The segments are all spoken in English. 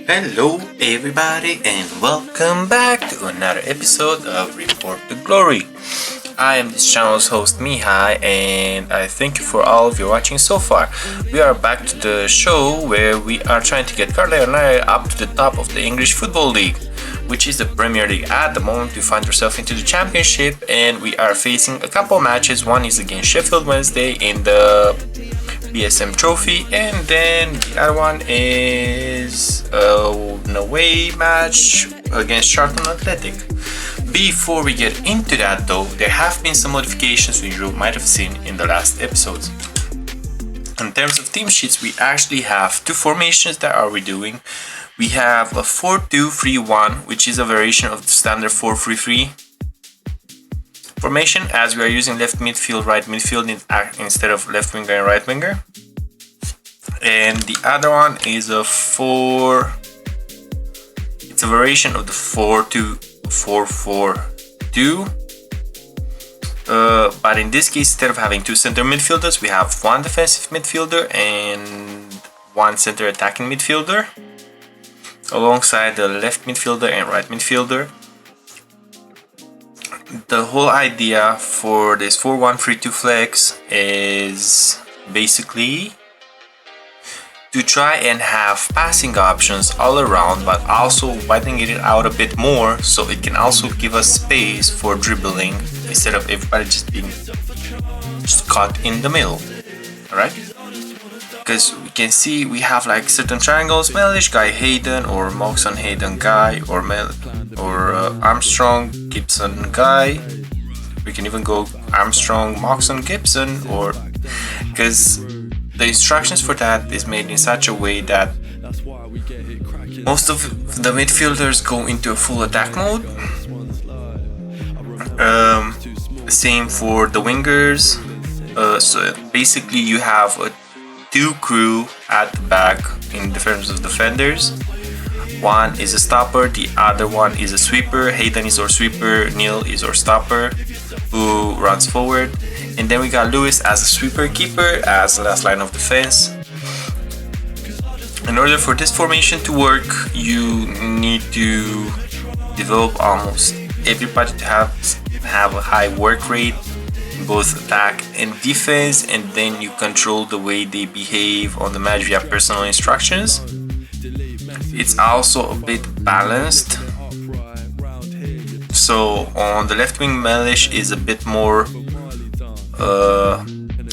Hello everybody and welcome back to another episode of Report to Glory. I am this channel's host Mihai and I thank you for all of you watching so far. We are back to the show where we are trying to get Carlisle and I up to the top of the English Football League, which is the Premier League at the moment. We find ourselves into the Championship and we are facing a couple matches. One is against Sheffield Wednesday in the BSM Trophy, and then the other one is an away match against Charlton Athletic. Before we get into that though, there have been some modifications which you might have seen in the last episodes. In terms of team sheets, we actually have two formations that are we doing. We have a 4-2-3-1, which is a variation of the standard 4-3-3 formation, as we are using left midfield, right midfield instead of left winger and right winger. And the other one is it's a variation of the 4-2-4-4-2. But in this case, instead of having two center midfielders, we have one defensive midfielder and one center attacking midfielder, alongside the left midfielder and right midfielder. The whole idea for this 4-1-3-2 flex is basically to try and have passing options all around, but also widening it out a bit more so it can also give us space for dribbling instead of everybody just being caught in the middle. Alright? Because we can see we have like certain triangles: Mellish, Guy, Hayden, or Moxon, Hayden, Guy, or Armstrong, Gibson, Guy. We can even go Armstrong, Moxon, Gibson, or because the instructions for that is made in such a way that most of the midfielders go into a full attack mode. Same for the wingers. So basically you have two crew at the back in terms of defenders. One is a stopper, the other one is a sweeper. Hayden is our sweeper, Neil is our stopper who runs forward. And then we got Lewis as a sweeper keeper as the last line of defense. In order for this formation to work, you need to develop almost everybody to have a high work rate, both attack and defense, and then you control the way they behave on the match via personal instructions. It's also a bit balanced. So on the left wing, Mellish is a bit more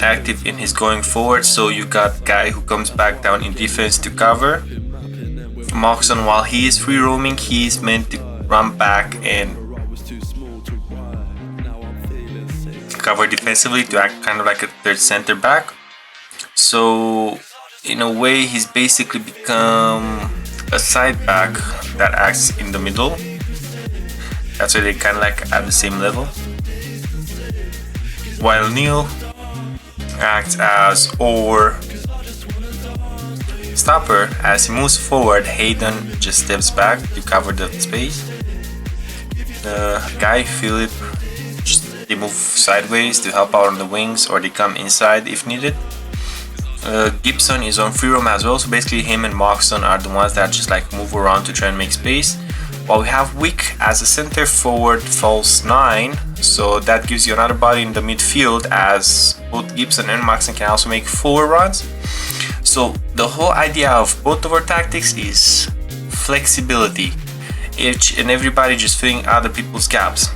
active in his going forward, so you got Guy who comes back down in defense to cover. Moxon, while he is free roaming, he is meant to run back and cover defensively to act kind of like a third center back. So in a way he's basically become a side back that acts in the middle. That's why they kind of like at the same level, while Neil acts as our stopper. As he moves forward, Hayden just steps back to cover the space. Guy, Philip, they move sideways to help out on the wings, or they come inside if needed. Gibson is on free roam as well, so basically him and Moxon are the ones that just like move around to try and make space. While we have Wick as a center forward false 9, so that gives you another body in the midfield, as both Gibson and Moxon can also make forward runs. So the whole idea of both of our tactics is flexibility, each and everybody just filling other people's gaps.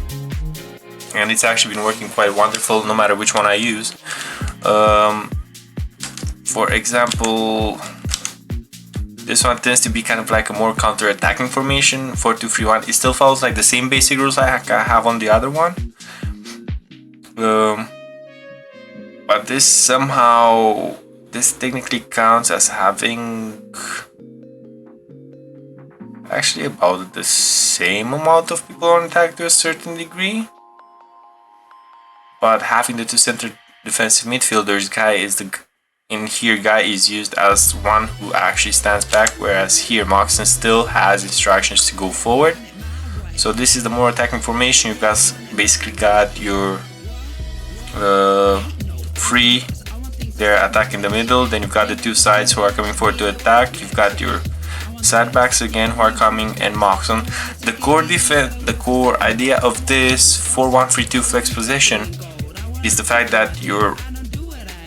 And it's actually been working quite wonderful no matter which one I use. For example, this one tends to be kind of like a more counter-attacking formation, 4-2-3-1. It still follows like the same basic rules I have on the other one. But this technically counts as having actually about the same amount of people on attack to a certain degree. But having the two center defensive midfielders, Guy is used as one who actually stands back, whereas here Moxon still has instructions to go forward. So this is the more attacking formation. You've basically got your free They're attacking the middle. Then you've got the two sides who are coming forward to attack. You've got your side backs again who are coming, and Moxon. The core idea of this 4-1-3-2 flex position is the fact that you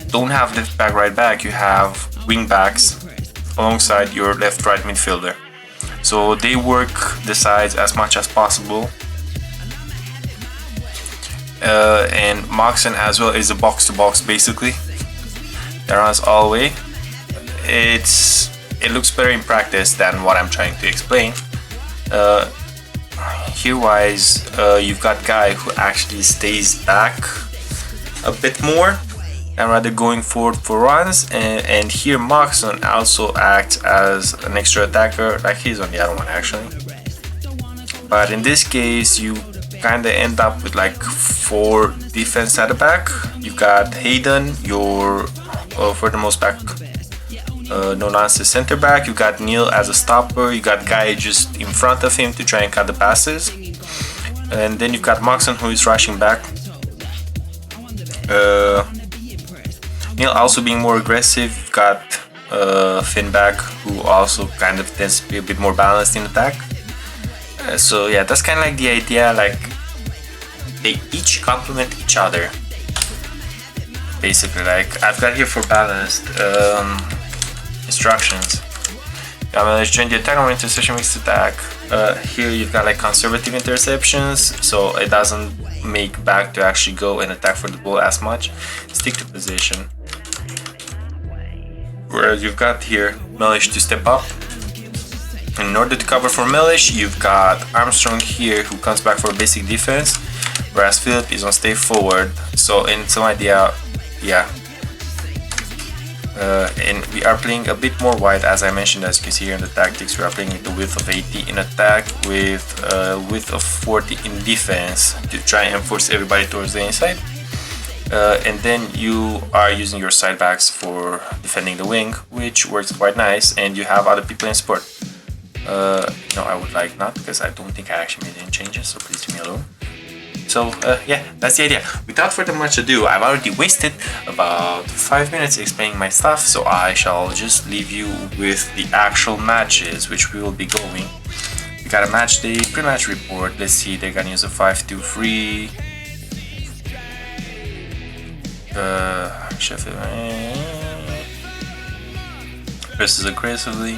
don't have left back, right back, you have wing backs alongside your left right midfielder. So they work the sides as much as possible. And Moxon as well is a box to box basically. That runs all the way. It looks better in practice than what I'm trying to explain. Here wise, you've got Guy who actually stays back a bit more and rather going forward for runs, and here Moxon also acts as an extra attacker, like he's on the other one actually. But in this case, you kind of end up with like 4 defense at the back. You've got Hayden, your for the most back no nonsense center back. You got Neil as a stopper. You got Guy just in front of him to try and cut the passes, and then you've got Moxon who is rushing back. Neil also being more aggressive. You've got Finn back who also kind of tends to be a bit more balanced in attack. So yeah, that's kind of like the idea. Like they each complement each other. Basically, like I've got here for balanced instructions. I'm gonna join the attack or interception mixed attack. Here you've got like conservative interceptions, so it doesn't make back to actually go and attack for the ball as much. Stick to position. Whereas you've got here Melish to step up. In order to cover for Melish, you've got Armstrong here who comes back for basic defense, whereas Philip is on stay forward. So in some idea, yeah. And we are playing a bit more wide, as I mentioned. As you can see here in the tactics, we are playing with the width of 80 in attack with width of 40 in defense to try and force everybody towards the inside. And then you are using your side backs for defending the wing, which works quite nice, and you have other people in support. No, I would like not, because I don't think I actually made any changes, so please leave me alone. So yeah, that's the idea. Without further much ado, I've already wasted about 5 minutes explaining my stuff, so I shall just leave you with the actual matches which we will be going. We got a match day, pre-match report. Let's see, they're gonna use a 5-2-3. Sheffield versus aggressively.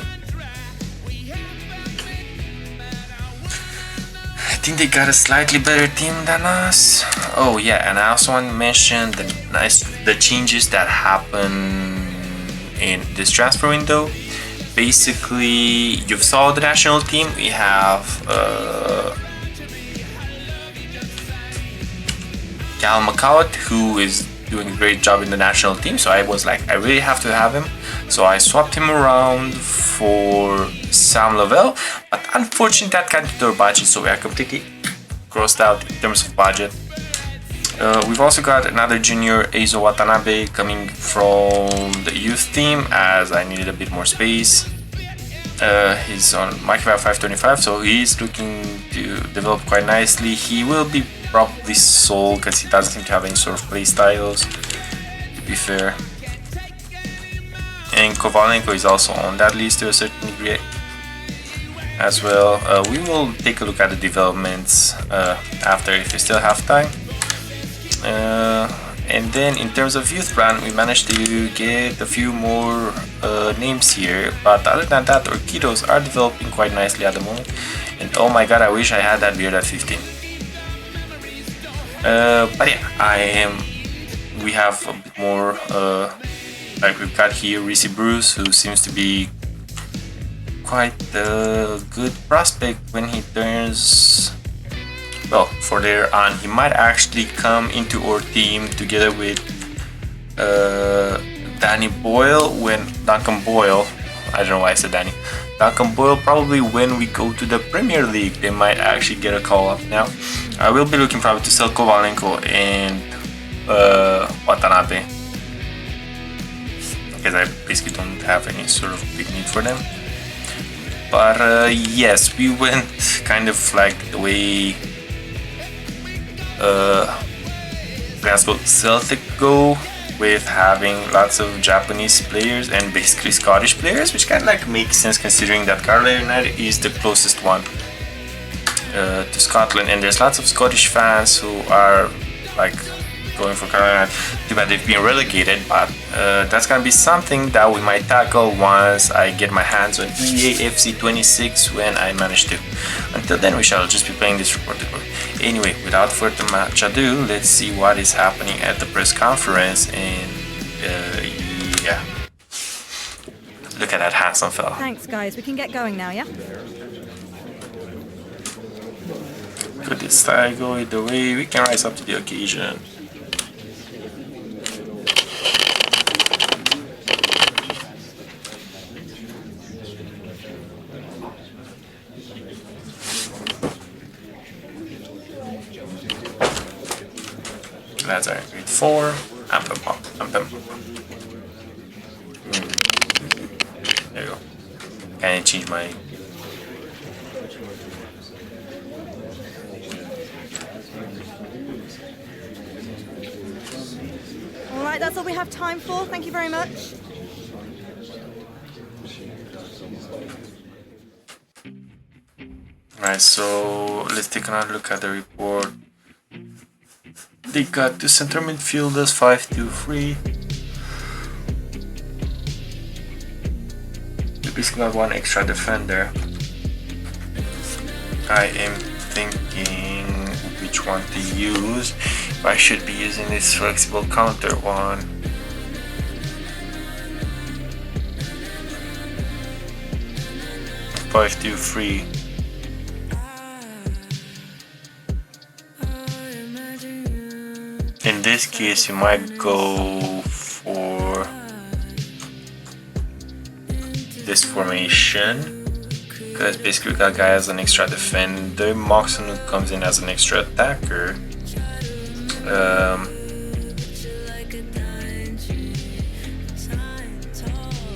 I think they got a slightly better team than us. Oh yeah, and I also want to mention the changes that happen in this transfer window. Basically, you've saw the national team. We have Cal McCall, who is doing a great job in the national team, so I was like, I really have to have him, so I swapped him around for Sam Lavelle, but unfortunately that can't do our budget, so we are completely crossed out in terms of budget. We've also got another junior, Eizo Watanabe, coming from the youth team, as I needed a bit more space. He's on Microsoft 525, so he's looking to develop quite nicely. He will be probably sold because he doesn't seem to have any sort of play styles, to be fair. And Kovalenko is also on that list to a certain degree as well. We will take a look at the developments after, if we still have time. And then in terms of youth plan, we managed to get a few more names here, but other than that, our kiddos are developing quite nicely at the moment. And oh my god, I wish I had that beard at 15. But yeah, we have a bit more, like we've got here Reese Bruce, who seems to be quite a good prospect when he turns, well, for later on. He might actually come into our team together with Danny Boyle, Duncan Boyle, I don't know why I said Danny. Duncan Boyle, probably when we go to the Premier League, they might actually get a call up now. I will be looking probably to sell Kovalenko and Watanabe, because I basically don't have any sort of big need for them. But yes, we went kind of like the way Glasgow Celtic go, with having lots of Japanese players and basically Scottish players, which kind of like makes sense considering that Carlisle United is the closest one to Scotland, and there's lots of Scottish fans who are like going for Carlisle. Too bad they've been relegated, but that's gonna be something that we might tackle once I get my hands on EA FC 26 when I manage to. Until then, we shall just be playing this report. Anyway, without further much ado, let's see what is happening at the press conference. And yeah, look at that handsome fella. Thanks, guys. We can get going now, yeah? Could this style go either way? We can rise up to the occasion. Lads are in grade 4. There you go. Can I change my... Alright, that's all we have time for. Thank you very much. Alright, so let's take another look at the report. They got two center midfielders, 5-2-3. They basically got one extra defender. I am thinking which one to use. If I should be using this flexible counter one. Five, two, three. In this case, you might go for this formation, because basically we got guy as an extra defender, Moxon who comes in as an extra attacker.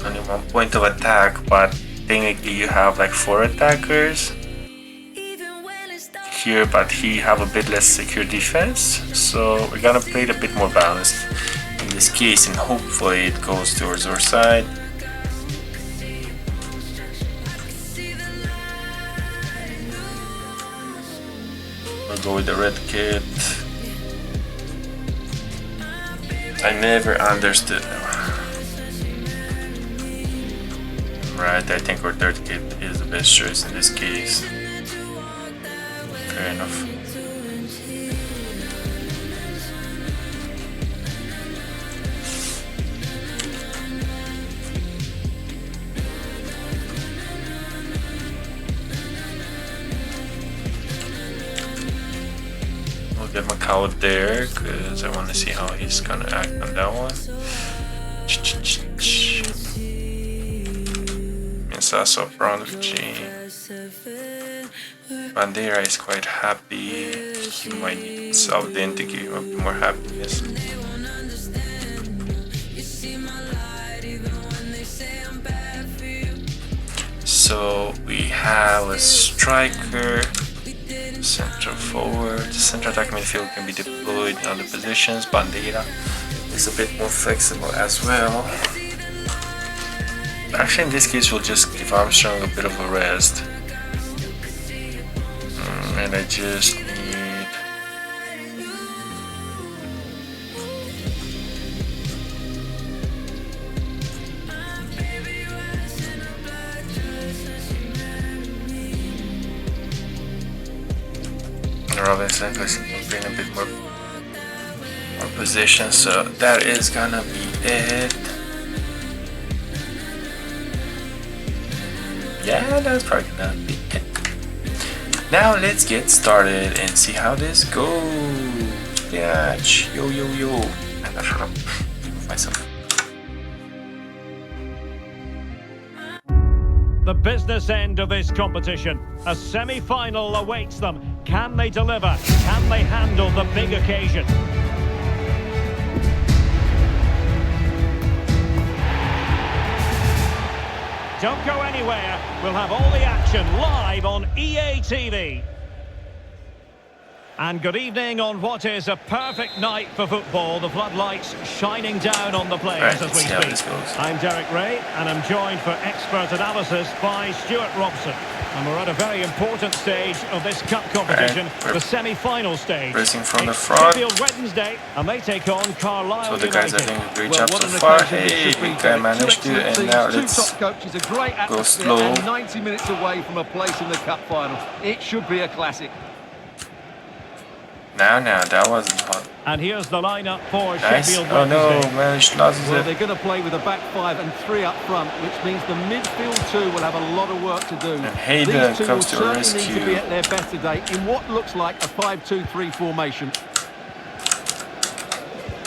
Only 1 point of attack, but technically you have like 4 attackers here, but he have a bit less secure defense, so we're gonna play it a bit more balanced in this case, and hopefully it goes towards our side. We'll go with the red kit. I never understood. Right, I think our third kit is the best choice in this case. Fair enough. We'll get Macau there because I want to see how he's gonna act on that one. Sasso Brown with G. Bandera is quite happy. He might need Southend to give him a bit more happiness. So we have a striker, central forward, central attack midfield can be deployed in other positions. Bandera is a bit more flexible as well. Actually, in this case, we'll just give Armstrong a bit of a rest. And I just need... Robinson, let's bring a bit more position. So that is gonna be it. Yeah, that's probably gonna be it. Now let's get started and see how this goes. Yeah, yo yo yo. And I shut up. Myself. The business end of this competition. A semi-final awaits them. Can they deliver? Can they handle the big occasion? Don't go anywhere. We'll have all the action live on EA TV. And good evening on what is a perfect night for football. The floodlights shining down on the players as we speak. I'm Derek Ray, and I'm joined for expert analysis by Stuart Robson. And we're at a very important stage of this cup competition, the semi-final stage. Pressing from the front. Sheffield Wednesday, and they take on Carlisle. So the guys are doing a great job so far. Hey, big guy managed to, and now let's go slow. And 90 minutes away from a place in the cup final. It should be a classic. Now, that wasn't hot. And here's the lineup for Nice. Sheffield Oh Wednesday. no, managed losses Well, it. they're going to play with a back five and three up front, which means the midfield two will have a lot of work to do. And Hayden These two comes will to certainly need to rescue. be at their best today in what looks like a 5-2-3 formation.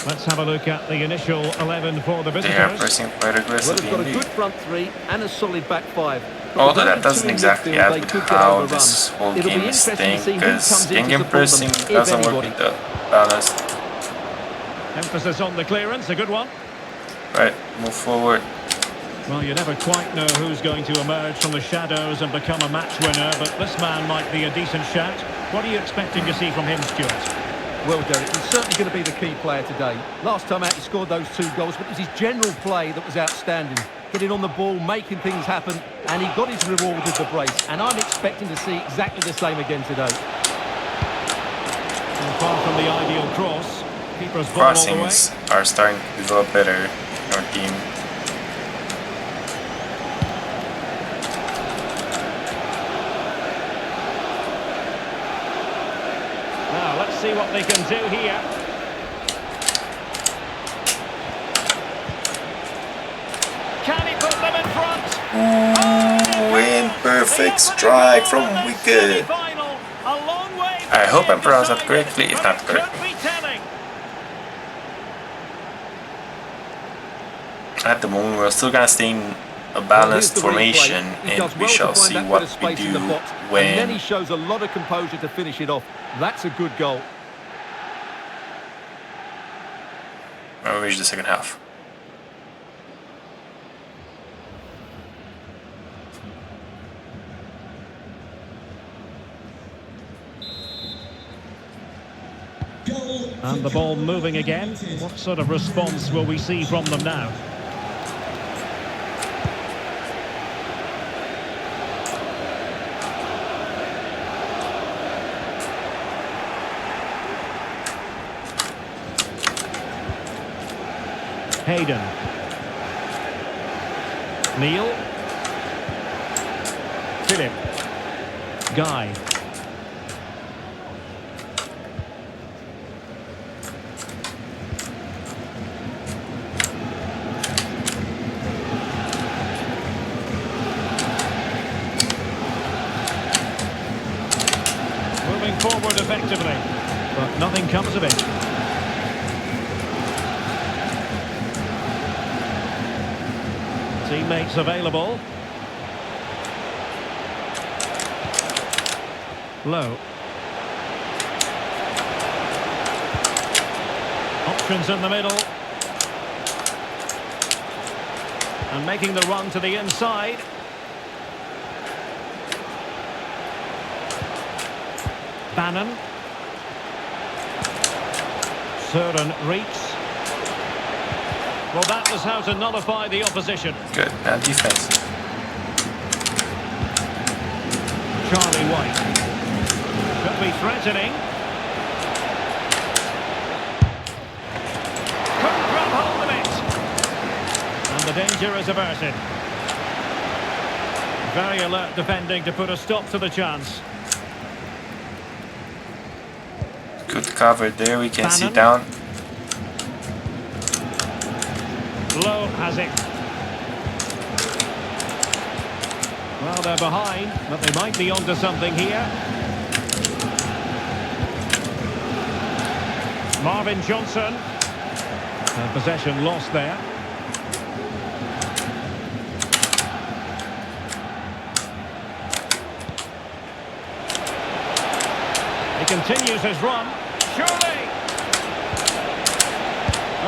Let's have a look at the initial 11 for the They are visitors. pressing quite Well, aggressively they've got a indeed. good front three and a solid back five. But Although without that the doesn't two in exactly midfield, add they with could get how overrun. this whole It'll be game is interesting to staying, see who because comes in to in-game support pressing them, if doesn't work anybody. with the balance. Emphasis on the clearance, a good one. Right, move forward. Well, you never quite know who's going to emerge from the shadows and become a match winner, but this man might be a decent shout. What are you expecting to see from him, Stuart? Well, Derek, he's certainly going to be the key player today. Last time out, he scored those 2 goals, but it was his general play that was outstanding. Getting on the ball, making things happen, and he got his reward with the brace. And I'm expecting to see exactly the same again today. And far from the ideal cross. Keeper's ball all the way. Crossings are starting to develop better in our team. Now, let's see what they can do here. Can he put them in front? Ooh, and perfect strike from Wicked. I hope I'm pronouncing that correctly, if not correctly. At the moment, we're still gonna stay in a balanced formation, and we shall see what we do And then when he shows a lot of composure to finish it off. That's a good goal. we reach the second half. And the ball moving again. What sort of response will we see from them now? Hayden. Neil. Philip. Guy. Moving forward effectively, but nothing comes of it. Teammates available. Low. Options in the middle. And making the run to the inside. Bannon. Søren Reeks. Well, that was how to nullify the opposition. Good, now defense. Charlie White. Could be threatening. Couldn't grab hold of it. And the danger is averted. Very alert defending to put a stop to the chance. Good cover there, we can see Bannon. down. Low has it. Well, they're behind, but they might be onto something here. Marvin Johnson. And possession lost there. He continues his run. Surely!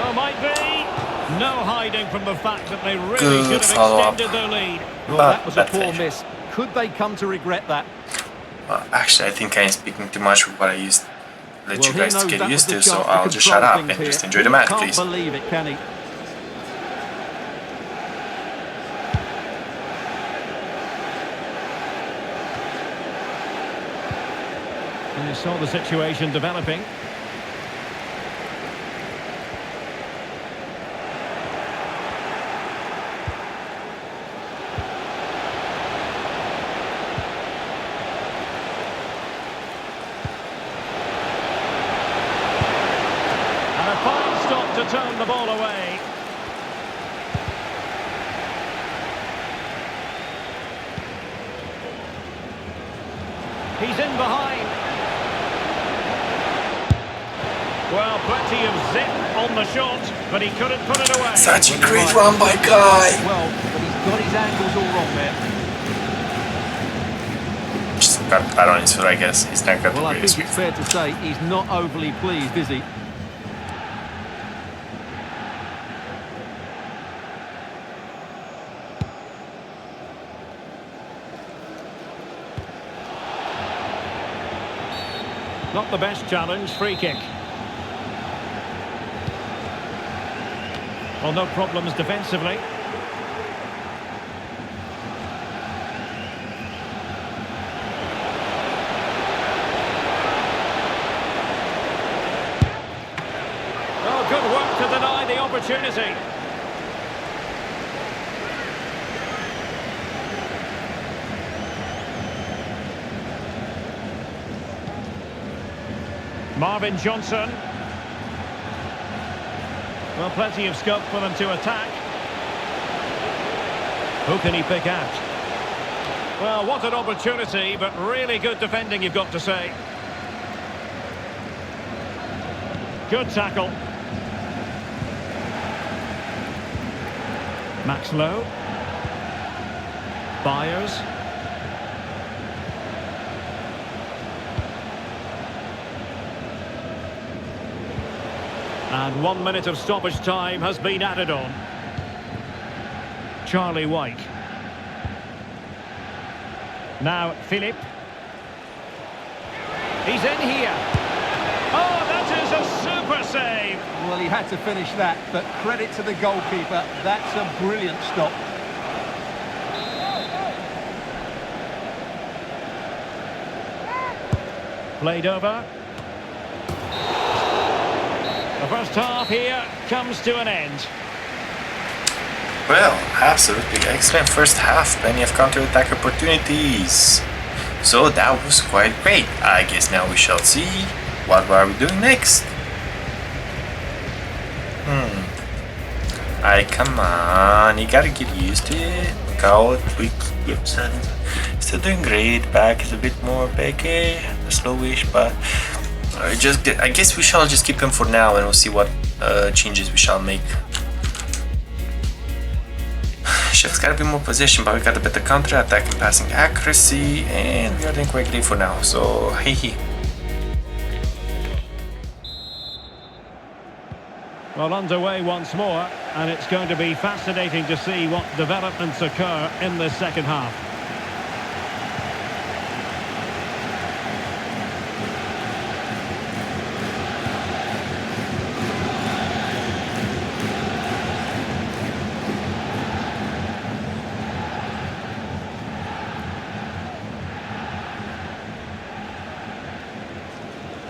Oh, might be. No hiding from the fact that they really Good should have follow-up. extended their lead. Well, that was a Bad poor finish. miss. Could they come to regret that? Actually, I think I'm speaking too much with what I used. let you guys get used to, so I'll just shut up and just enjoy the match, please. Can't believe it, can he? And you saw the situation developing. To turn the ball away. He's in behind. Well, plenty of zip on the shot, but he couldn't put it away. Such a great run by Guy. Well, but he's got his angles all wrong there. Just got bad on his foot, I guess. He's not got the Well, I greatest think it's fair to say he's not overly pleased, is he? Not the best challenge, free kick. Well, no problems defensively. Oh, good work to deny the opportunity. Marvin Johnson. Well, plenty of scope for them to attack. Who can he pick out? Well, what an opportunity, but really good defending, you've got to say. Good tackle. Max Lowe. Byers. And 1 minute of stoppage time has been added on. Charlie White. Now Philip. He's in here. Oh, that is a super save. Well, he had to finish that, but credit to the goalkeeper. That's a brilliant stop. Played over. The first half here comes to an end. Well, absolutely excellent first half. Plenty of counter-attack opportunities. So that was quite great. I guess now we shall see what are we doing next. Alright, come on. You gotta get used to it. Go quick. Gibson. Still doing great. Back is a bit more baggy, slowish, but I guess we shall just keep him for now, and we'll see what changes we shall make. Chef's got a bit more position, but we got a better counter attack and passing accuracy, and we are doing quite great for now. So hey. Well, underway once more, and it's going to be fascinating to see what developments occur in the second half.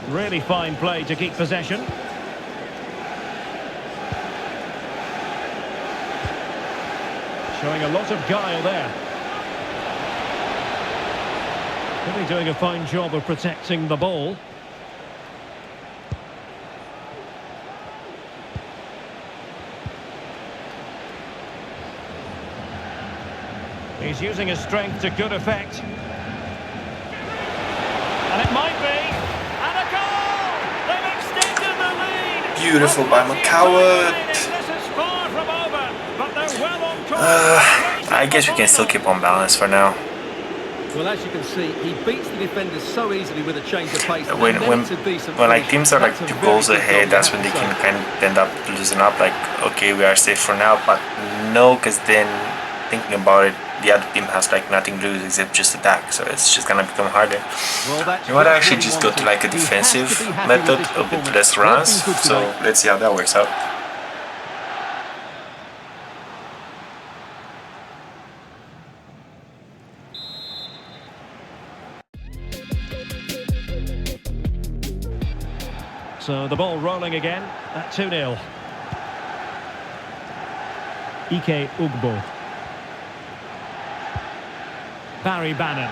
Really fine play to keep possession. Showing a lot of guile there. Really doing a fine job of protecting the ball. He's using his strength to good effect. And it might be. And a goal! They've extended the lead! Beautiful by McCoward. This is far from over, but they're well on course. I guess we can still keep on balance for now. Well, as you can see, he beats the defenders so easily with a change of pace. When like teams are like 2 goals ahead, that's when they can kind of end up losing up. Like, okay, we are safe for now, but no, because then thinking about it, the other team has like nothing to lose except just attack, so it's just gonna become harder. Well, You might actually just go to like a defensive method, a bit less runs, so let's see how that works out. So the ball rolling again at 2-0. Ike Ugbo. Barry Bannon.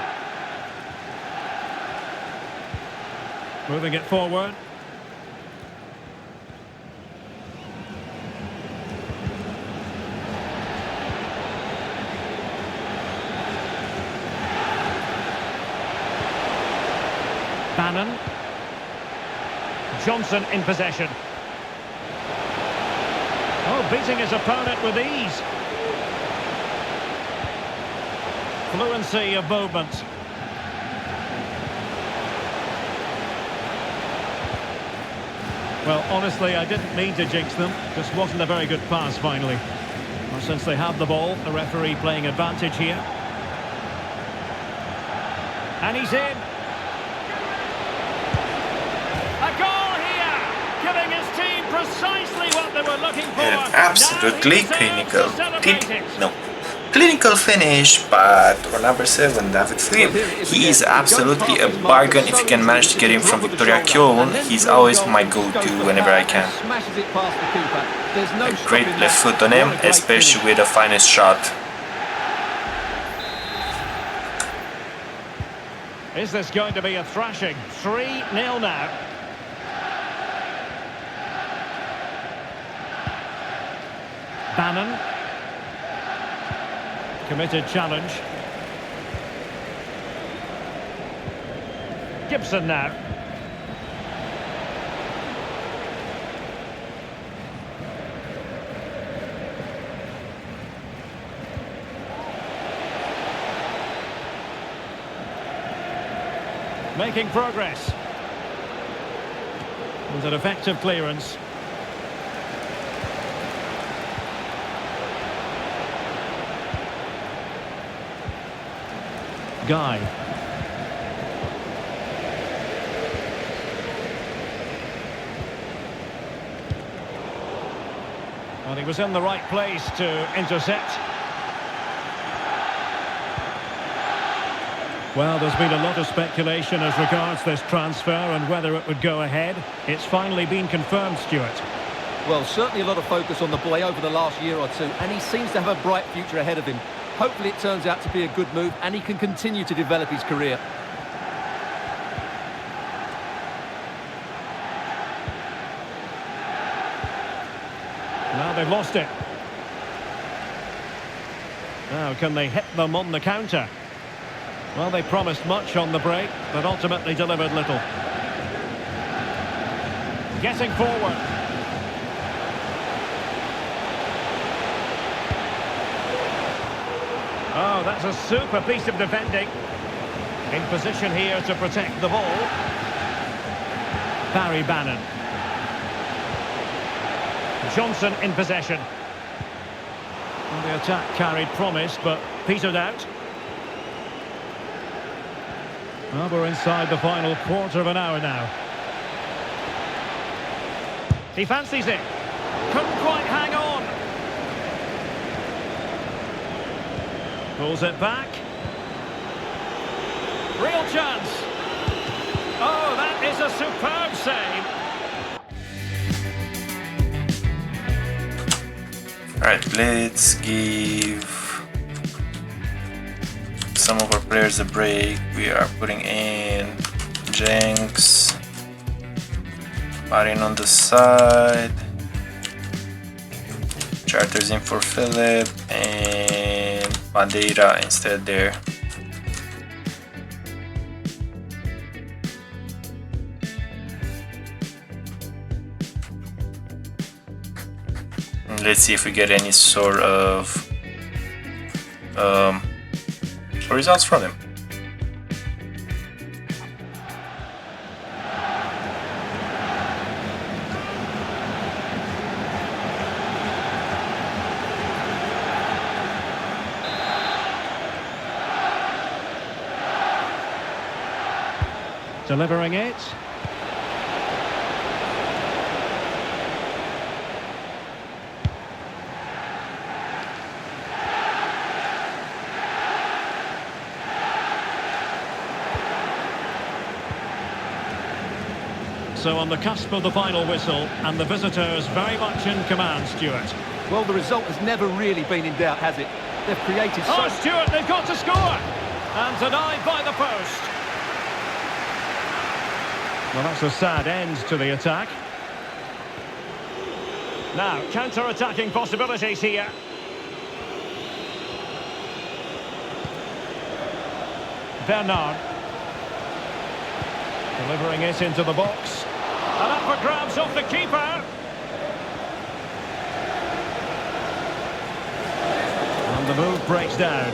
Moving it forward. Bannon. Johnson in possession. Oh, beating his opponent with ease. Fluency of movement. Well, honestly, I didn't mean to jinx them. Just wasn't a very good pass, finally. Well, since they have the ball, the referee playing advantage here. And he's in. A goal here, giving his team precisely what they were looking for. An absolutely clinical finish, but for number 7, David Philippe. He is absolutely a bargain if you can manage to get him from Victoria Köln. He's always my go-to whenever I can. A great left foot on him, especially with the finest shot. Is this going to be a thrashing? 3-0 now. Bannon. Committed challenge. Gibson now. Making progress. With an effective clearance. Guy. And he was in the right place to intercept. Well, there's been a lot of speculation as regards this transfer and whether it would go ahead. It's finally been confirmed, Stuart. Well, certainly a lot of focus on the boy over the last year or two, and he seems to have a bright future ahead of him. Hopefully it turns out to be a good move and he can continue to develop his career. Now they've lost it. Now can they hit them on the counter? Well, they promised much on the break, but ultimately delivered little. Getting forward. Oh, that's a super piece of defending. In position here to protect the ball. Barry Bannon. Johnson in possession. Well, the attack carried promise, but petered out. Well, we're inside the final quarter of an hour now. He fancies it. Couldn't quite hang on. Pulls it back. Real chance. Oh, that is a superb save. Alright, let's give some of our players a break. We are putting in Jenks, Marin on the side, Charters in for Philip, and Madeira instead there. And let's see if we get any sort of results from him. Delivering it. So on the cusp of the final whistle, and the visitors very much in command, Stuart. Well, the result has never really been in doubt, has it? They've created so... Oh, Stuart, they've got to score! And denied by the post. Well, that's a sad end to the attack. Now, counter-attacking possibilities here. Bernard. Delivering it into the box. And up for grabs off the keeper. And the move breaks down.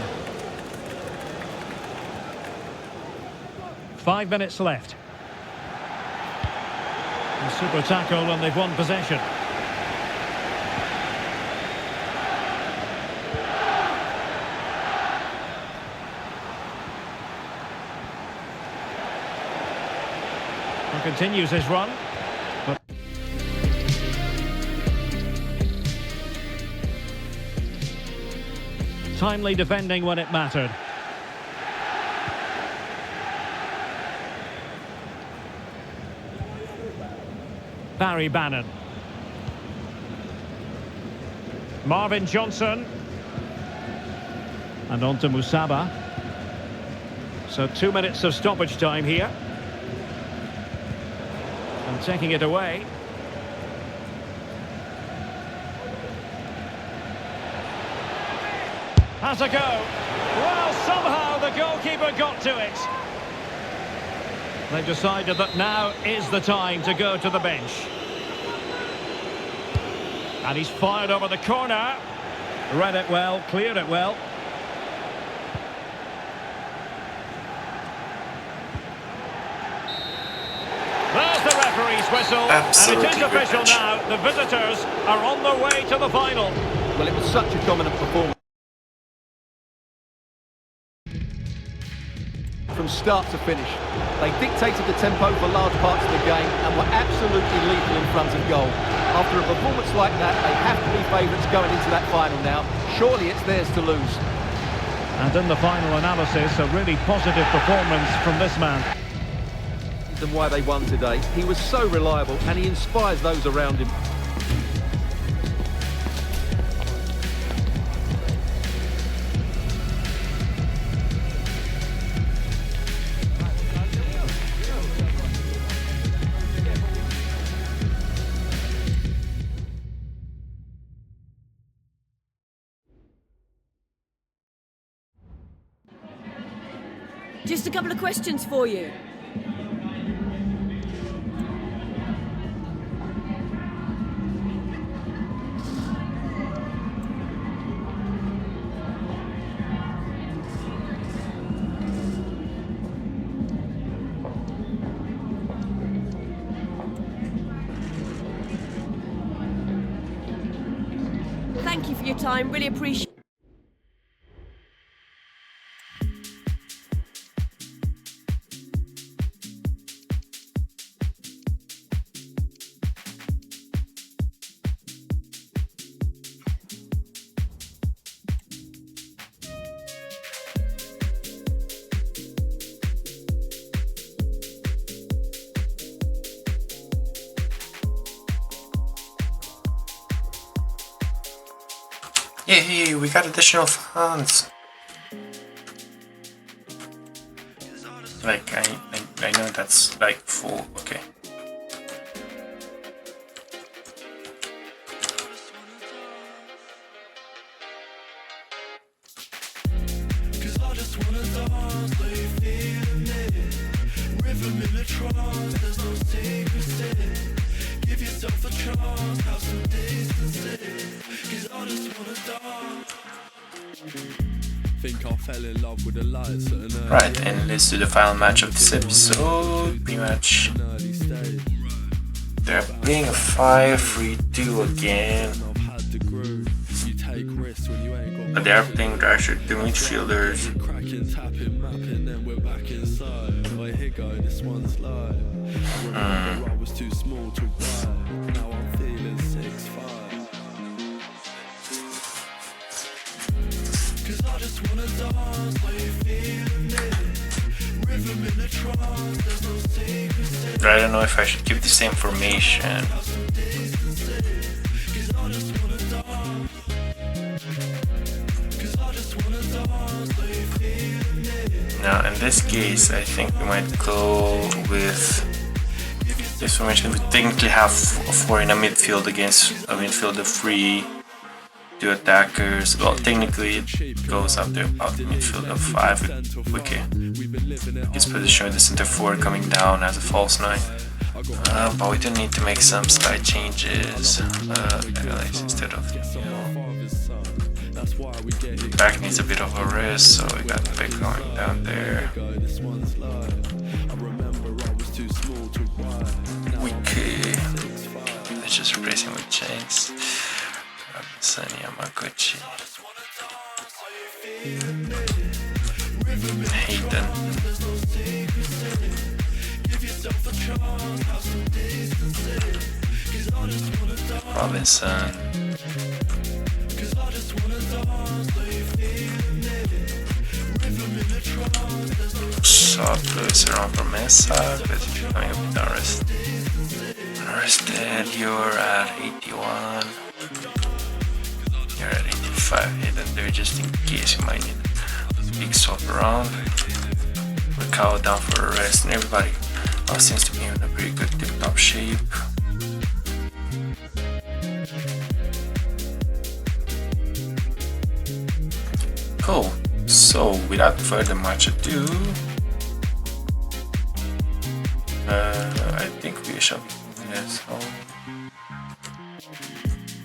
5 minutes left. A super tackle and they've won possession. He continues his run. But timely defending when it mattered. Barry Bannon. Marvin Johnson. And on to Musaba. So 2 minutes of stoppage time here. And taking it away. Has a go. Well, somehow the goalkeeper got to it. They've decided that now is the time to go to the bench. And he's fired over the corner. Read it well, cleared it well. There's the referee's whistle. Absolutely, and it is official now. The visitors are on their way to the final. Well, it was such a dominant performance. From start to finish. They dictated the tempo for large parts of the game and were absolutely lethal in front of goal. After a performance like that, they have to be favourites going into that final now. Surely it's theirs to lose. And in the final analysis, a really positive performance from this man. And why they won today. He was so reliable and he inspires those around him. Just a couple of questions for you. Thank you for your time, really appreciate it. Yay, we got additional funds. Like, I know that's like full, okay. Right, and let's do the final match of this episode. Pretty much they're playing a 5-3-2 again. But they're playing with actually two midfielders. this one's live. I remember I was too small to ride. Now I'm feeling 6'5". 'Cause I just wanna dance, are you feeling it? Rhythm in a trance, there's no secrets. I don't know if I should keep the same formation. Now in this case, I think we might go with this formation. We technically have 4 in a midfield against a midfield of 3, 2 attackers. Well, technically it goes up to about the midfield of 5 with Wiki. His position with the center forward coming down as a false 9. But we do need to make some slight changes. Instead of, back needs a bit of a rest, so we got Beck going down there. Wiki. Let's just replace him with Chains. Sunny Yamaguchi. Hayden. Robinson. Shot Luis around for Mesa because he's becoming a bit unrested. You're at 81. You're at 85. Hayden there just in case you might need a big swap around. We're cow down for a rest, and everybody seems to be in a pretty good tip-top shape. Cool. So without further much ado, I think we shall be moving this home.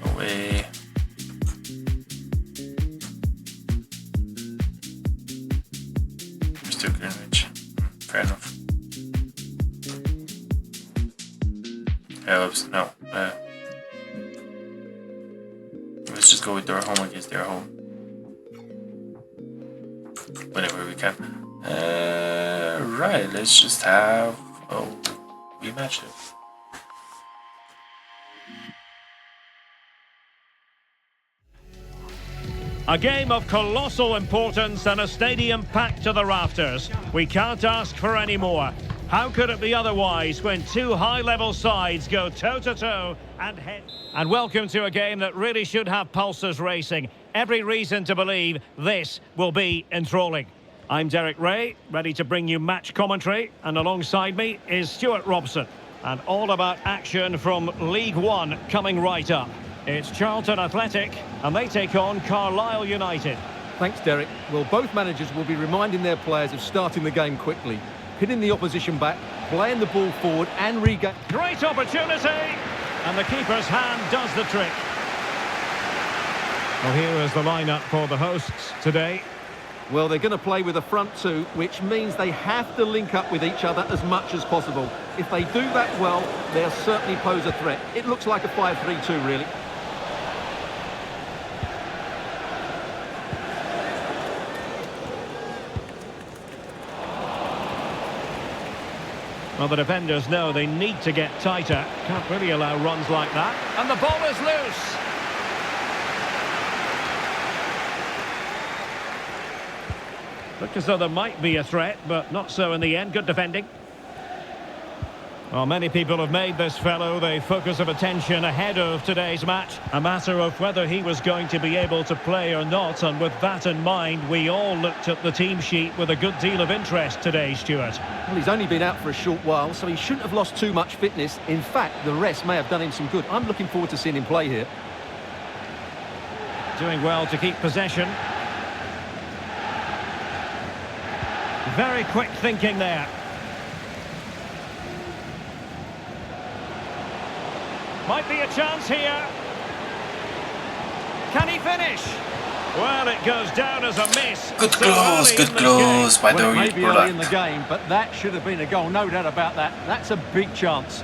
Away. Mr. Greenwich. Fair enough. Oops, no. Let's just go with their home against their home. Whenever we can. Right, let's just have rematch it. A game of colossal importance and a stadium packed to the rafters. We can't ask for any more. How could it be otherwise when two high-level sides go toe-to-toe and head? And welcome to a game that really should have pulses racing. Every reason to believe this will be enthralling. I'm Derek Ray, ready to bring you match commentary, and alongside me is Stuart Robson. And all about action from League One coming right up. It's Charlton Athletic, and they take on Carlisle United. Thanks, Derek. Well, both managers will be reminding their players of starting the game quickly, hitting the opposition back, playing the ball forward and regain. Great opportunity, and the keeper's hand does the trick. Well, here is the lineup for the hosts today. Well, they're going to play with a front two, which means they have to link up with each other as much as possible. If they do that well, they'll certainly pose a threat. It looks like a 5-3-2, really. Well, the defenders know they need to get tighter. Can't really allow runs like that. And the ball is loose. Looked as though there might be a threat, but not so in the end. Good defending. Well, many people have made this fellow the focus of attention ahead of today's match. A matter of whether he was going to be able to play or not. And with that in mind, we all looked at the team sheet with a good deal of interest today, Stuart. Well, he's only been out for a short while, so he shouldn't have lost too much fitness. In fact, the rest may have done him some good. I'm looking forward to seeing him play here. Doing well to keep possession. Very quick thinking there. Might be a chance here. Can he finish? Well, it goes down as a miss. Good close by the maybe early in the game, but that should have been a goal, no doubt about that. That's a big chance.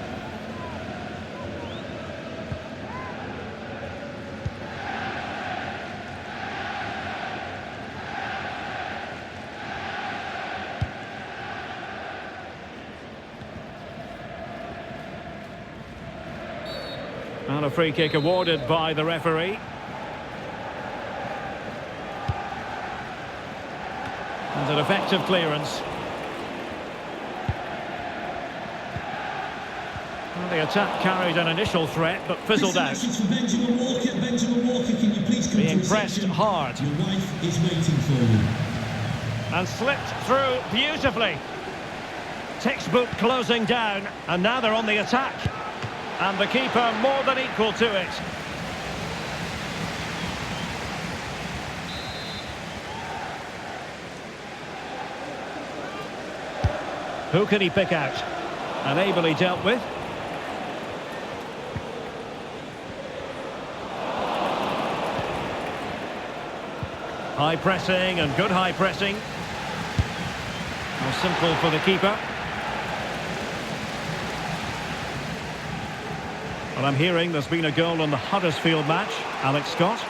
And a free kick awarded by the referee. And an effective clearance. Well, the attack carried an initial threat, but fizzled out. Benjamin Walker. Benjamin Walker, can you please come Being to pressed reception? hard. Your wife is waiting for you. And slipped through beautifully. Textbook closing down, and now they're on the attack. And the keeper more than equal to it. Who can he pick out? And ably dealt with. High pressing and good high pressing. More simple for the keeper. Well, I'm hearing there's been a goal on the Huddersfield match. Alex Scott.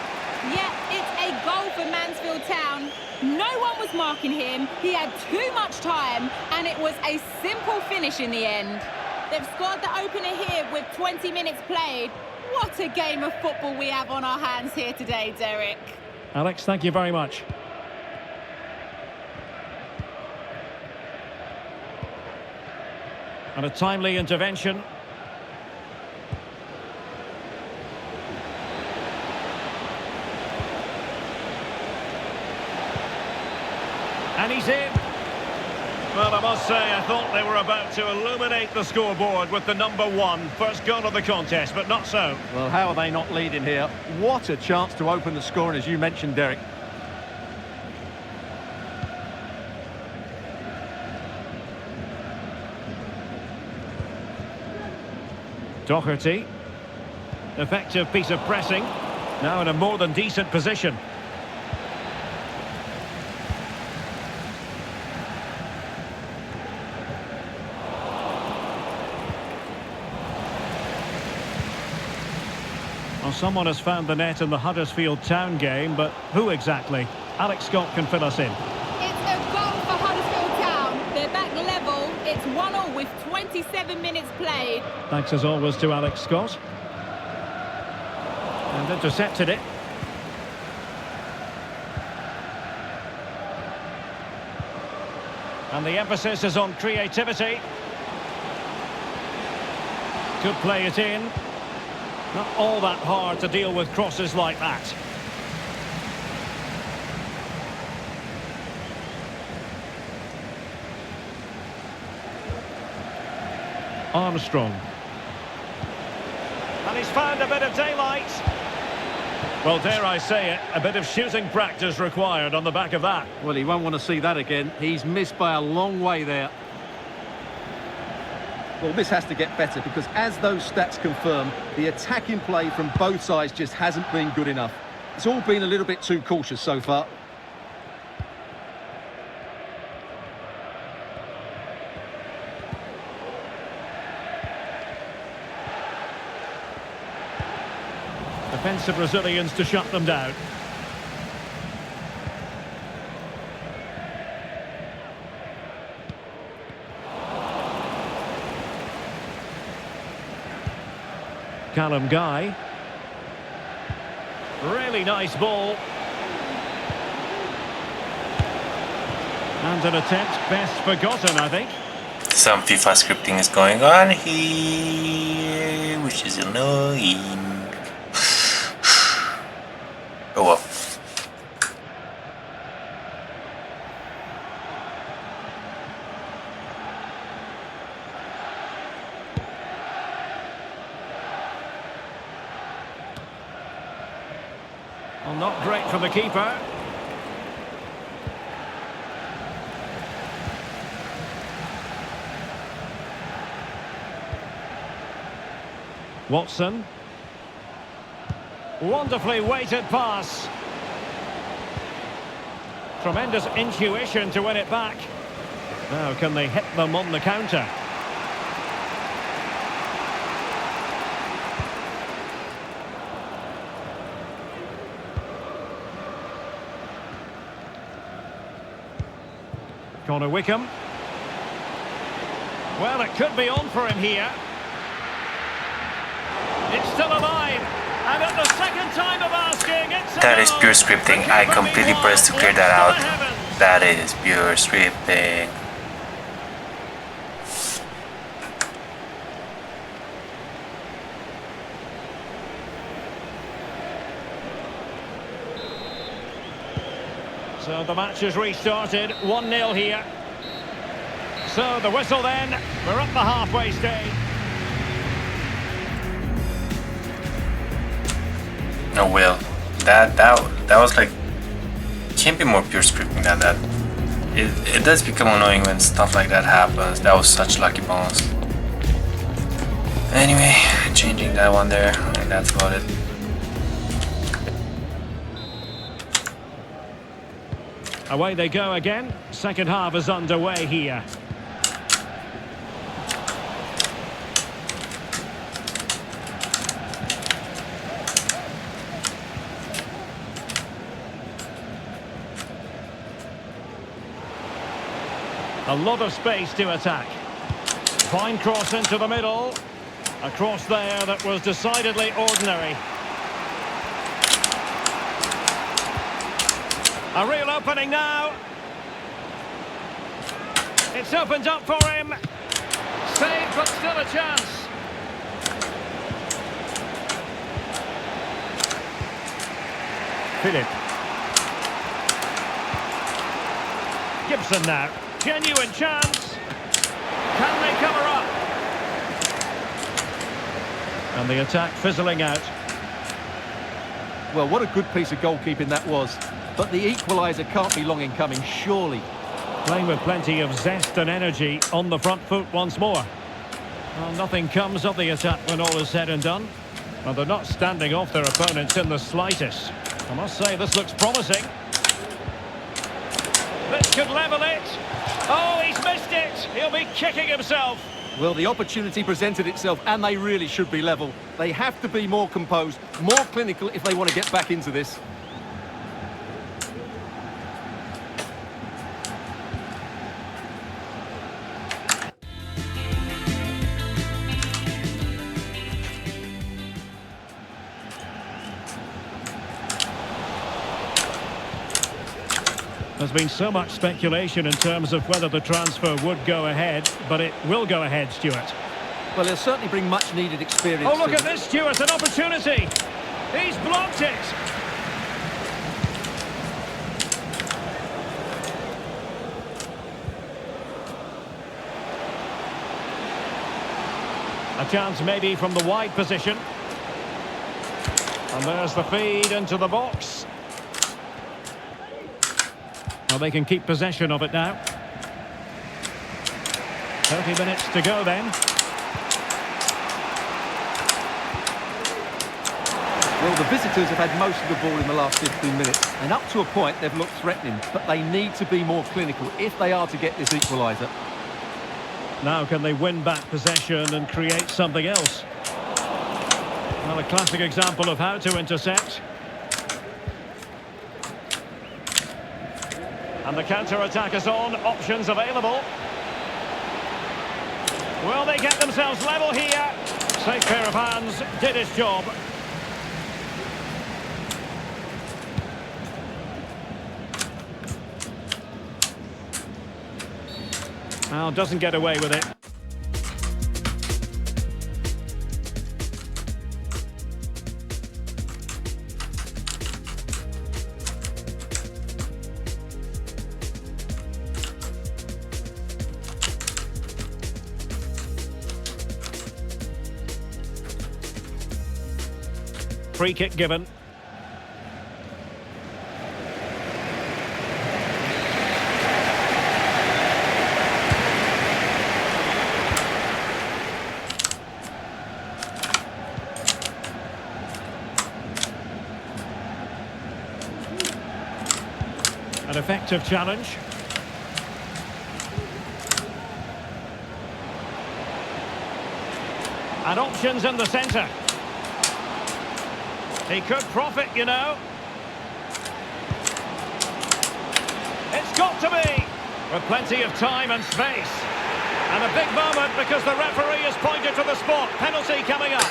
Yeah, it's a goal for Mansfield Town. No one was marking him. He had too much time, and it was a simple finish in the end. They've scored the opener here with 20 minutes played. What a game of football we have on our hands here today, Derek. Alex, thank you very much. And a timely intervention. And he's in. Well, I must say, I thought they were about to illuminate the scoreboard with the #1 first goal of the contest, but not so. Well, how are they not leading here? What a chance to open the scoring, as you mentioned, Derek. Doherty. Effective piece of pressing. Now in a more than decent position. Well, someone has found the net in the Huddersfield Town game, but who exactly? Alex Scott can fill us in. It's a goal for Huddersfield Town. They're back level. It's 1-1 with 27 minutes played. Thanks as always to Alex Scott. And intercepted it. And the emphasis is on creativity. Could play it in. Not all that hard to deal with crosses like that. Armstrong. And he's found a bit of daylight. Well, dare I say it, a bit of shooting practice required on the back of that. Well, he won't want to see that again. He's missed by a long way there. Well, this has to get better because, as those stats confirm, the attacking play from both sides just hasn't been good enough. It's all been a little bit too cautious so far. Defensive Brazilians to shut them down. Callum Guy. Really nice ball. And an attempt best forgotten, I think. Some FIFA scripting is going on here, which is annoying. Oh well. Well, not great from the keeper. Watson. Wonderfully weighted pass. Tremendous intuition to win it back. Now can they hit them on the counter? Connor Wickham. Well, it could be on for him here. It's still alive. And at the second time of asking, it's a That is goal. pure scripting. I completely pressed to clear that out. That is pure scripting. So the match has restarted, 1-0 here. So the whistle then, we're up the halfway stage. No, Will. That was like, can't be more pure scripting than that. It does become annoying when stuff like that happens. That was such lucky bonus. Anyway, changing that one there, and that's about it. Away they go again. Second half is underway here. A lot of space to attack. Fine cross into the middle. A cross there that was decidedly ordinary. A real opening now. It's opened up for him. Saved, but still a chance. Philip. Gibson now. Genuine chance. Can they cover up? And the attack fizzling out. Well, what a good piece of goalkeeping that was. But the equaliser can't be long in coming, surely. Playing with plenty of zest and energy on the front foot once more. Well, nothing comes of the attack when all is said and done. Well, they're not standing off their opponents in the slightest. I must say, this looks promising. This could level it. Oh, he's missed it. He'll be kicking himself. Well, the opportunity presented itself, and they really should be level. They have to be more composed, more clinical if they want to get back into this. There's been so much speculation in terms of whether the transfer would go ahead, but it will go ahead, Stuart. Well, he'll certainly bring much needed experience. Oh, look at this, Stuart, an opportunity. He's blocked it. A chance maybe from the wide position. And there's the feed into the box. Well, they can keep possession of it now. 30 minutes to go then. Well, the visitors have had most of the ball in the last 15 minutes, and up to a point they've looked threatening, but they need to be more clinical if they are to get this equaliser. Now can they win back possession and create something else? Well, a classic example of how to intercept. And the counter-attack is on, options available. Will they get themselves level here? Safe pair of hands, did his job. Well, doesn't get away with it. Free kick given. An effective challenge. And options in the centre. He could profit, you know. It's got to be. With plenty of time and space. And a big moment because the referee has pointed to the spot. Penalty coming up.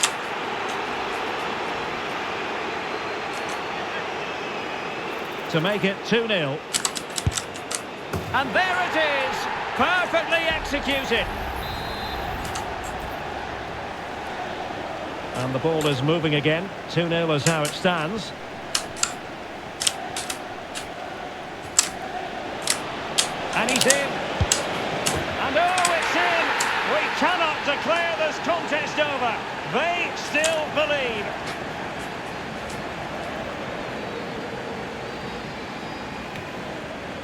to make it 2-0. And there it is, perfectly executed. And the ball is moving again. 2-0 is how it stands. And he's in. And oh, it's in. We cannot declare this contest over. They still believe.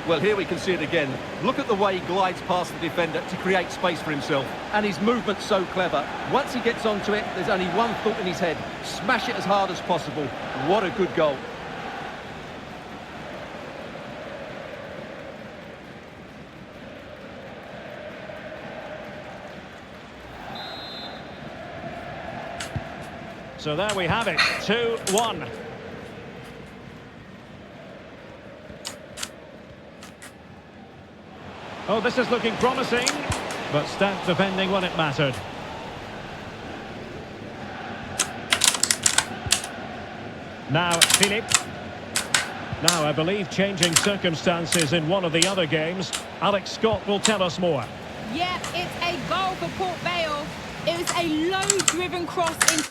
Well, here we can see it again. Look at the way he glides past the defender to create space for himself. And his movement's so clever. Once he gets onto it, there's only one thought in his head. Smash it as hard as possible. What a good goal. So there we have it, 2-1. Oh, this is looking promising, but stout defending when it mattered. Now, Philip. Now, I believe changing circumstances in one of the other games. Alex Scott will tell us more. Yeah, it's a goal for Port Vale. It was a low-driven cross in...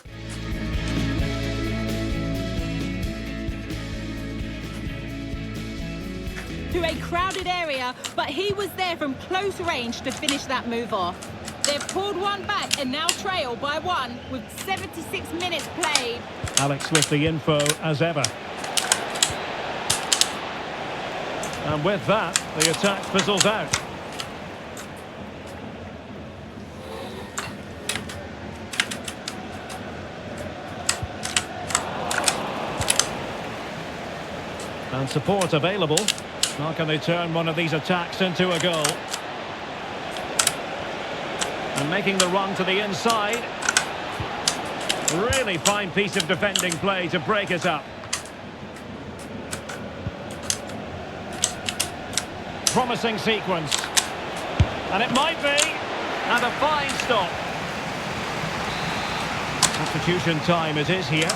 to a crowded area, but he was there from close range to finish that move off. They've pulled one back and now trail by one with 76 minutes played. Alex with the info as ever. And with that, the attack fizzles out. And support available. How can they turn one of these attacks into a goal? And making the run to the inside. Really fine piece of defending play to break it up. Promising sequence. And it might be. And a fine stop. Substitution time it is here.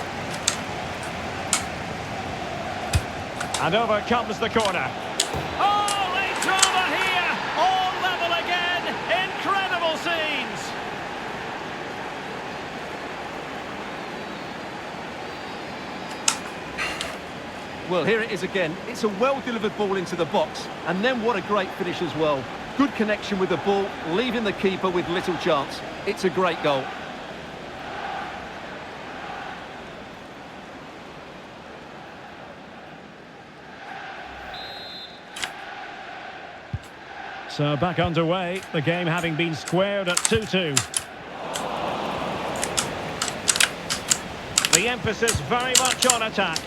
And over comes the corner. Oh, late drama here! All level again! Incredible scenes! Well, here it is again. It's a well-delivered ball into the box. And then what a great finish as well. Good connection with the ball, leaving the keeper with little chance. It's a great goal. So back underway, the game having been squared at 2-2. The emphasis very much on attack.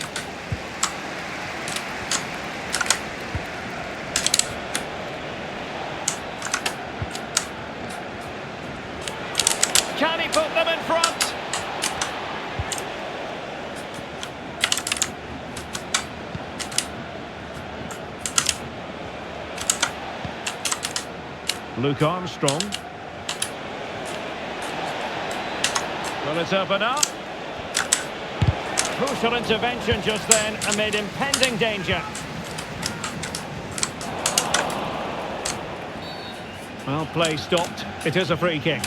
Can he put them in front? Luke Armstrong. Will it open up? Crucial intervention just then amid impending danger. Well, play stopped. It is a free kick.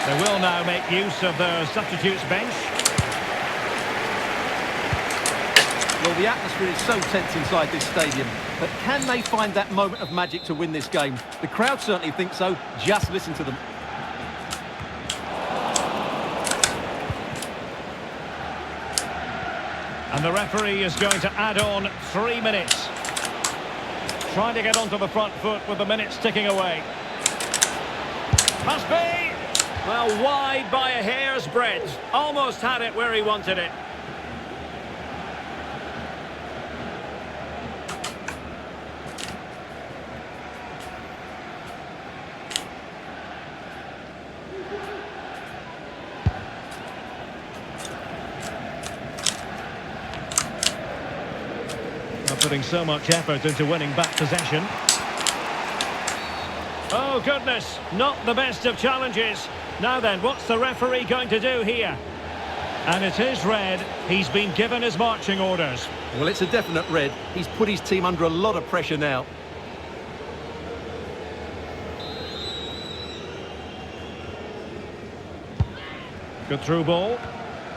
They will now make use of their substitutes bench. Well, the atmosphere is so tense inside this stadium, but can they find that moment of magic to win this game? The crowd certainly think so. Just listen to them. And the referee is going to add on 3 minutes. Trying to get onto the front foot with the minutes ticking away. Must be! Well, wide by a hair's breadth. Almost had it where he wanted it. Putting so much effort into winning back possession. Oh goodness, not the best of challenges. Now then, what's the referee going to do here? And it is red. He's been given his marching orders. Well, it's a definite red. He's put his team under a lot of pressure now. Good through ball.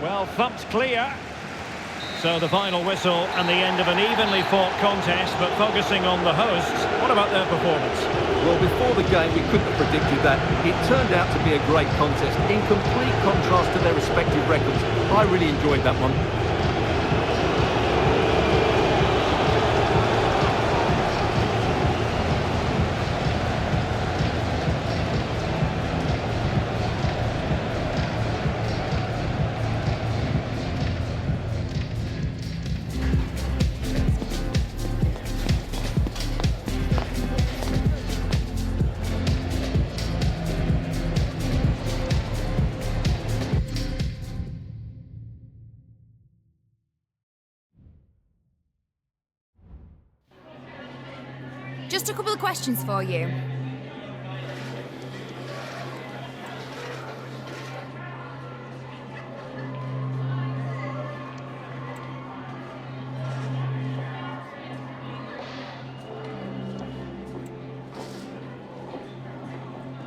Well, thumped clear. So the final whistle and the end of an evenly fought contest, but focusing on the hosts, what about their performance? Well, before the game, we couldn't have predicted that. It turned out to be a great contest, in complete contrast to their respective records. I really enjoyed that one. Just a couple of questions for you.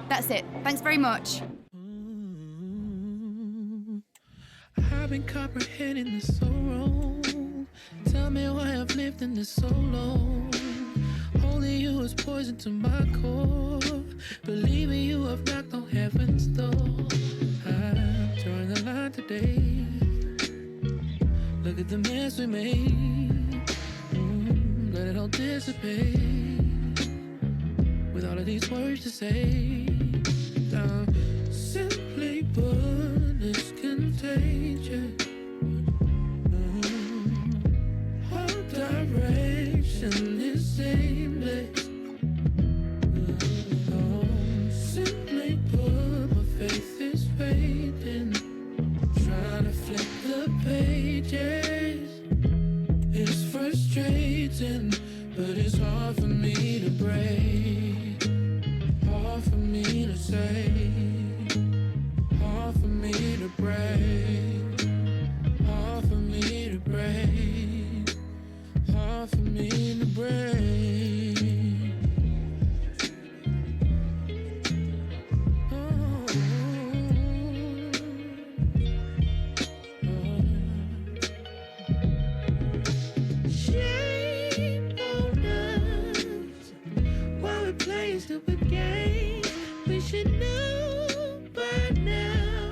That's it. Thanks very much. I've been comprehending this so wrong. Tell me why I've lived in this so long. Only you is poison to my core. Believing you have knocked on heaven's door. I'm drawing the line today. Look at the mess we made. Let it all dissipate. With all of these words to say. Simply put, it's contagious. All direction is aimless. Simply put, my faith is fading. Trying to flip the pages. It's frustrating, but it's hard for me to break. Hard for me to say. Hard for me to break. Hard for me to break. Hard for me to break. Shame on us while we play stupid games. We should know by now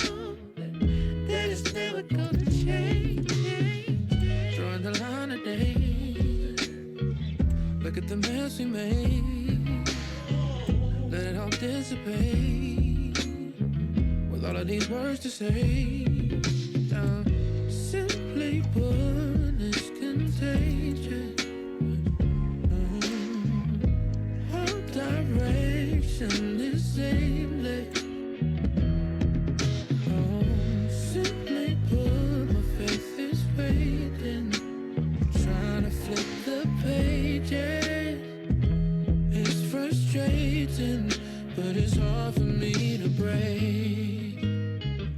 that it's never gonna change. Drawing the line today. Look at the mess we made. Let it all dissipate. With all of these words to say. Simply put, it's contagious. All direction is aimless. Simply put, my faith is fading. Trying to flip the pages. It's frustrating, but it's hard for me to break.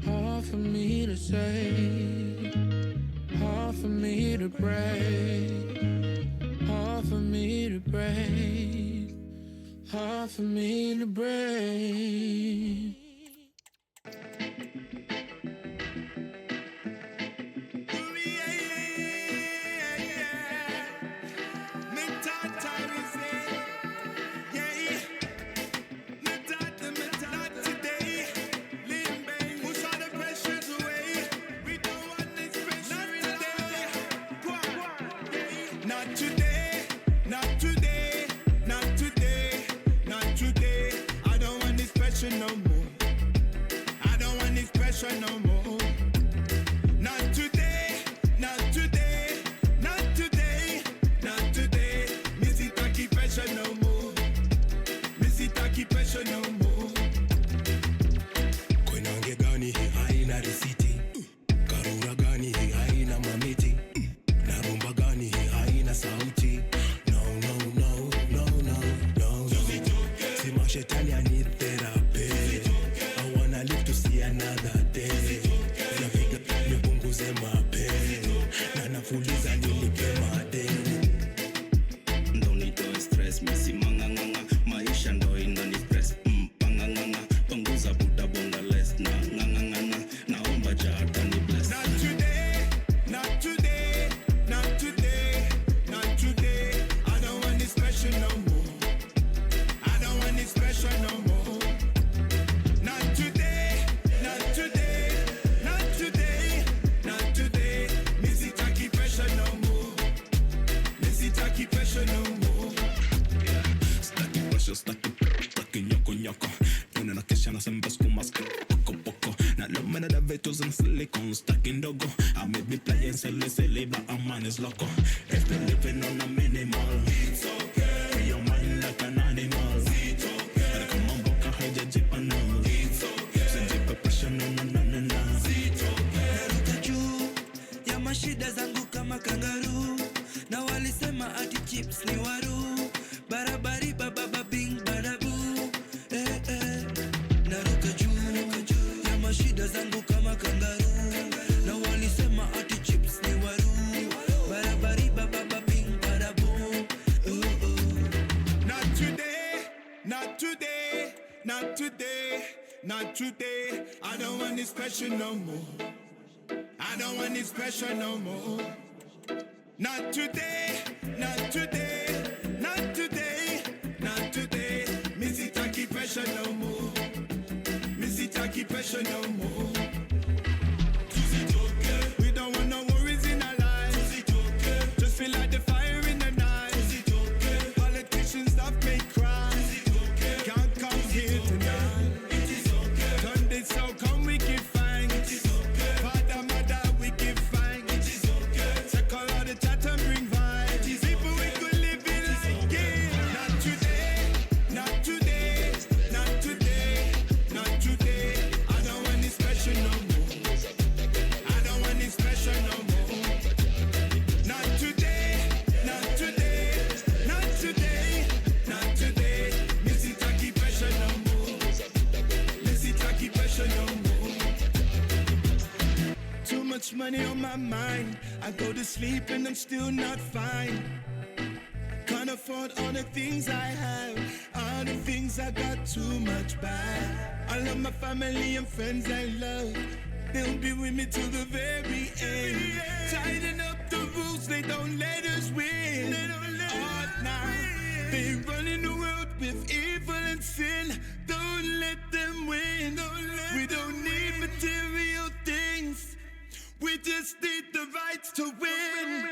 Hard for me to say. Hard for me to break. Hard for me to break. Hard for me to break. Not today, not today, not today, not today. I don't want this pressure no more. I don't want this pressure no more. Not today, not today, not today, not today. Missy Taki pressure no more. Missy Taki pressure no more. Kwenange gani hii haina risiti. Karura gani hii haina mamiti. Narumba gani hii haina sauti. No, no, no, no, no, no, no. Sima shetani I need therapy. I wanna live to see another day. Napiga mipungu proyectos en silicon, stacking dogo. I may be playing silly, but a man is loco. If you're living on a minimal, it's okay. Free your mind like an animal. It's okay. Come on, book a hide jeep and all. It's okay. So jeep pressure, no. It's okay. Naruka juu ya mashida zangu kama kangaroo, na walisema ati chips ni waru. Barabari baba bing badabu. Naruka juu ya mashida zangu kama kangaroo, na walisema ati chips ni waru. Barabari baba bing badabu. Not today, not today, not today, not today. I don't want this pressure no more. I don't want this pressure no more. Not today, not today, not today, not today. Missy Taki pressure no more. Missy Taki pressure no more. We don't want no worries in our lives. Just feel like the fire in the night. Politicians that make cry. Can't come here tonight. Done this, so come we give thanks. Father, mother, we give thanks. Check all of the chat and bring vibes. People we could live in like it. Not today, not today, not today, not today. I don't want this pressure no more. I don't want this pressure no more. Not today, not today, not today, not today. Missy Taki pressure no more. Missy Taki pressure no more. Too much money on my mind. I go to sleep and I'm still not fine. Can't afford all the things I have. All the things I got too much bad. I love my family and friends I love. They'll be with me till the very end. Tighten up the rules, they don't let us win. All now, they running the world with evil and sin. Don't let them win. We don't need material things. We just need the rights to win.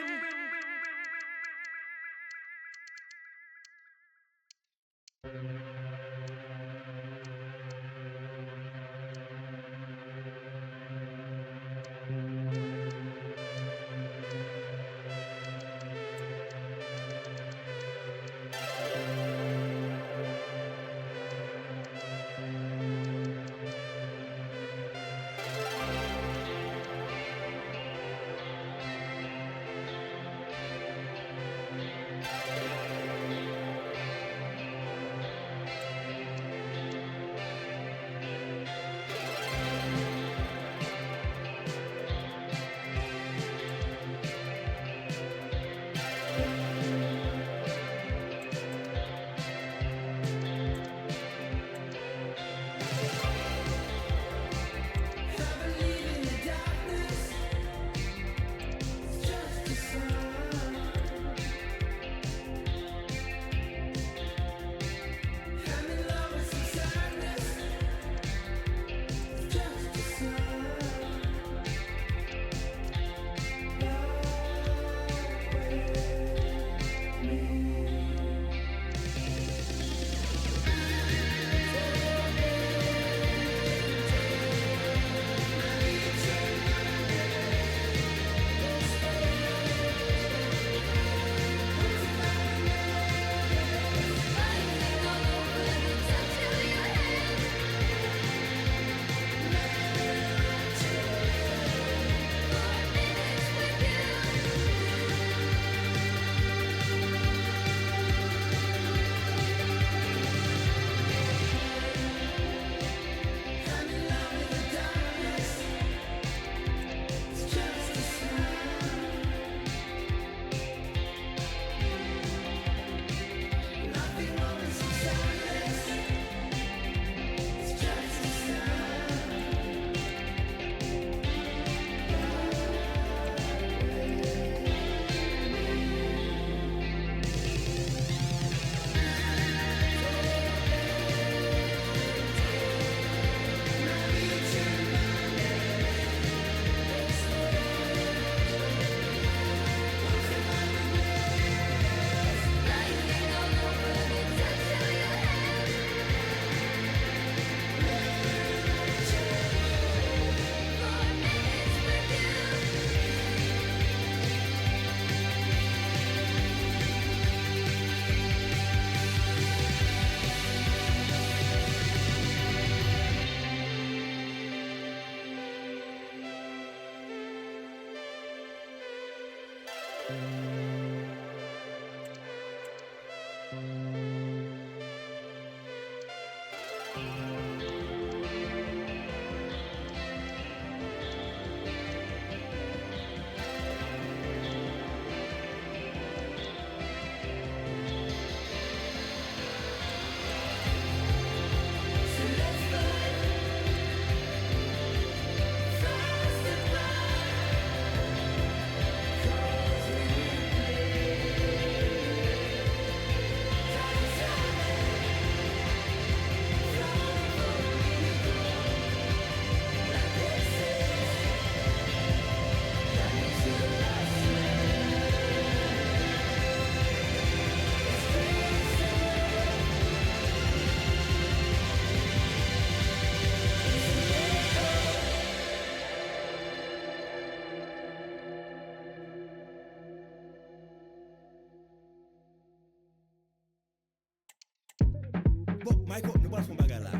But my coat, the boss from Bagala.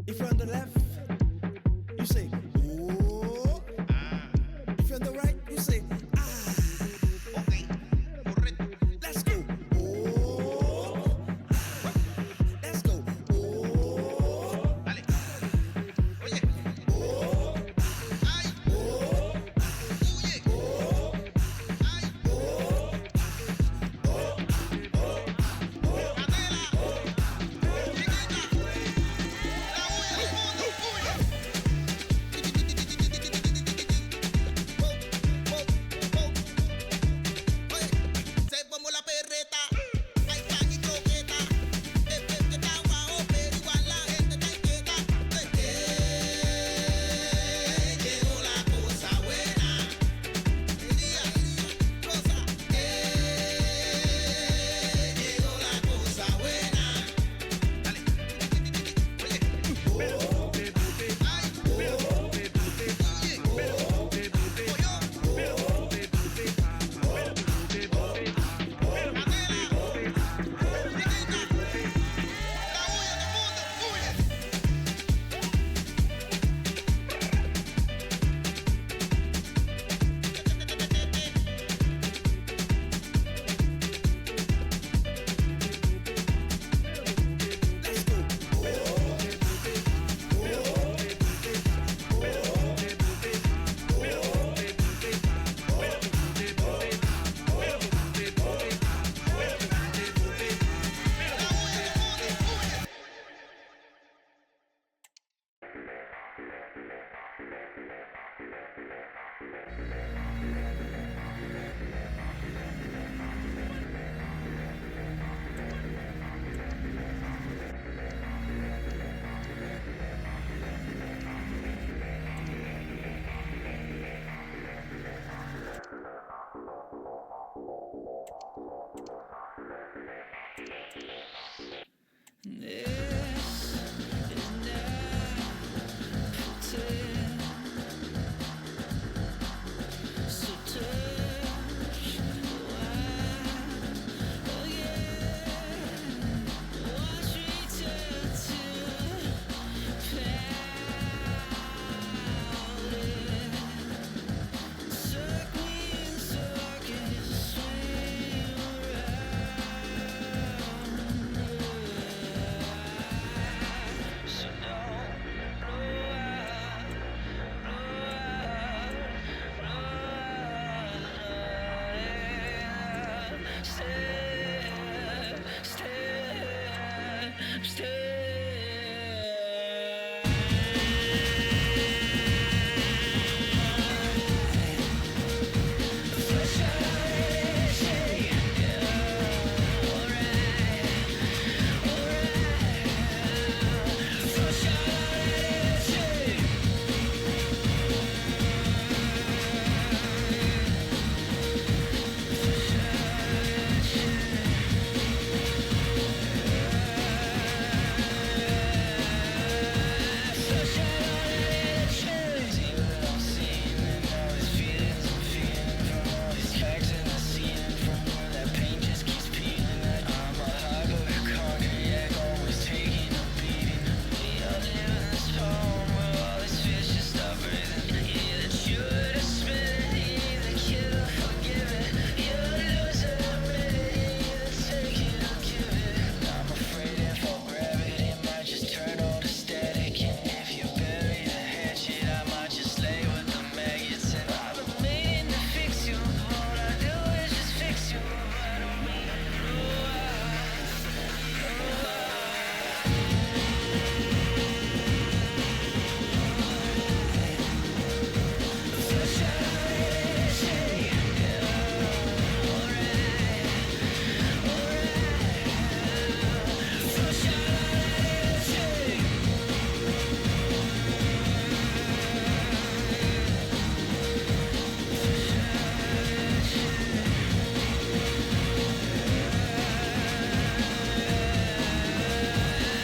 If you're on the left, you say, oh. If you're on the right, you say, ah. Okay, correct. Let's go. Oh. Let's go. Oh. Vale. Oye. Oh. Ay. Oh. Oye. Oh. Ay. Oh.